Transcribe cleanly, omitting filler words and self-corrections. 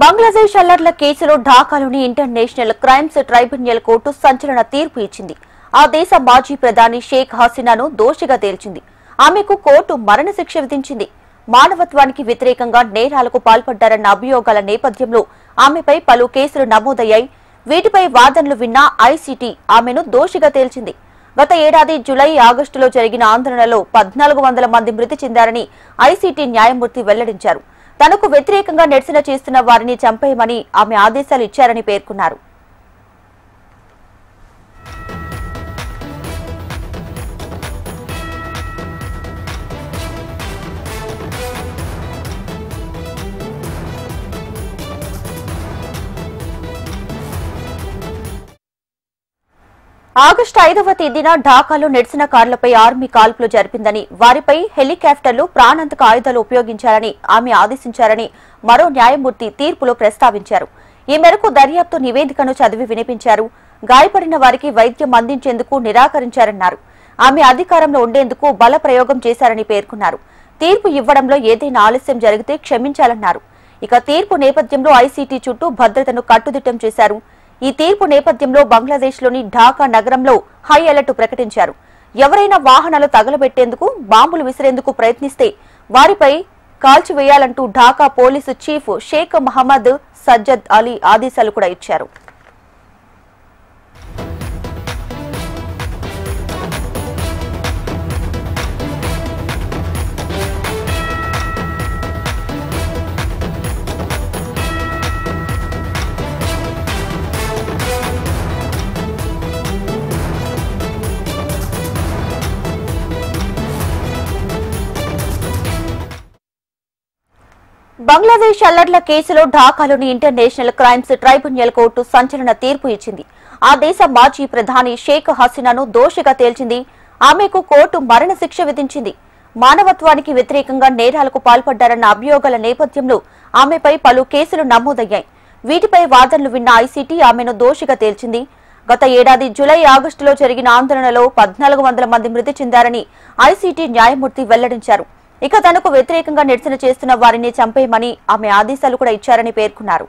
బంగ్లాదేశ్ అల్లర్ల కేసులో ఢాకాలోని international crimes tribunal court సంచలన తీర్పు ఇచ్చింది. ఆ దేశ మాజీ ప్రధాని షేక్ హసీనాను దోషిగా తేల్చింది. ఆమెకు కోర్టు మరణశిక్ష విధించింది. మానవత్వానికి వ్యతిరేకంగా నేరాలకు పాల్పడ్డారన్న అభియోగాల నేపథ్యంలో ఆమెపై పలు కేసులు నమోదయ్యాయి. వీటిపై వాదనలు విన్న ఐసీటీ ఆమెను దోషిగా తేల్చింది. గత ఏడాది జులై, ఆగస్టులో జరిగిన ఆందోళనలో 1400 మంది మృతి చెందారని ఐసీటీ న్యాయమూర్తి వెల్లడించారు. తనకు వ్యతిరేకంగా నిరసన చేస్తున్న వారిని చంపేయమని ఆమె ఆదేశాలు ఇచ్చారని పేర్కొన్నారు. ఆగస్టు 5వ తేదీన ఢాకాలో నిరసనకారులపై ఆర్మీ కాల్పులు జరిపిందని, వారిపై హెలికాప్టర్లు, ప్రాణాంతక ఆయుధాలు ఉపయోగించారని ఆమె ఆదేశించారని మరో న్యాయమూర్తి తీర్పులో ప్రస్తావించారు. ఈ మేరకు దర్యాప్తు నివేదికను చదివి వినిపించారు. గాయపడిన వారికి వైద్యం అందించేందుకు నిరాకరించారన్నారు. ఆమె అధికారంలో ఉండేందుకు బల ప్రయోగం చేశారని పేర్కొన్నారు. తీర్పు ఇవ్వడంలో ఏదైనా ఆలస్యం జరిగితే క్షమించాలన్నారు. ఇక తీర్పు నేపథ్యంలో ఐసీటీ చుట్టూ భద్రతను కట్టుదిట్టం చేశారు. ఈ తీర్పు నేపథ్యంలో బంగ్లాదేశ్లోని ఢాకా నగరంలో హై అలర్ట్ ప్రకటించారు. ఎవరైనా వాహనాలు తగలబెట్టేందుకు, బాంబులు విసిరేందుకు ప్రయత్నిస్తే వారిపై కాల్చివేయాలంటూ ఢాకా పోలీసు చీఫ్ షేక్ మహమ్మద్ సజ్జద్ అలీ ఆదేశాలు కూడా ఇచ్చారు. బంగ్లాదేశ్ అల్లర్ల కేసులో ఢాకాలోని ఇంటర్నేషనల్ క్రైమ్స్ ట్రైబ్యునల్ కోర్టు సంచలన తీర్పు ఇచ్చింది. ఆ దేశ మాజీ ప్రధాని షేక్ హసీనాను దోషిగా తేల్చింది. ఆమెకు కోర్టు మరణశిక్ష విధించింది. మానవత్వానికి వ్యతిరేకంగా నేరాలకు పాల్పడ్డారన్న అభియోగాల నేపథ్యంలో ఆమెపై పలు కేసులు నమోదయ్యాయి. వీటిపై వాదనలు విన్న ఐసీటీ ఆమెను దోషిగా తేల్చింది. గత ఏడాది జులై, ఆగస్టులో జరిగిన ఆందోళనలో 1400 మంది మృతి చెందారని ఐసీటీ న్యాయమూర్తి వెల్లడించారు. ఇక తనకు వ్యతిరేకంగా నిరసన చేస్తున్న వారిని చంపేయమని ఆమె ఆదేశాలు కూడా ఇచ్చారని పేర్కొన్నారు.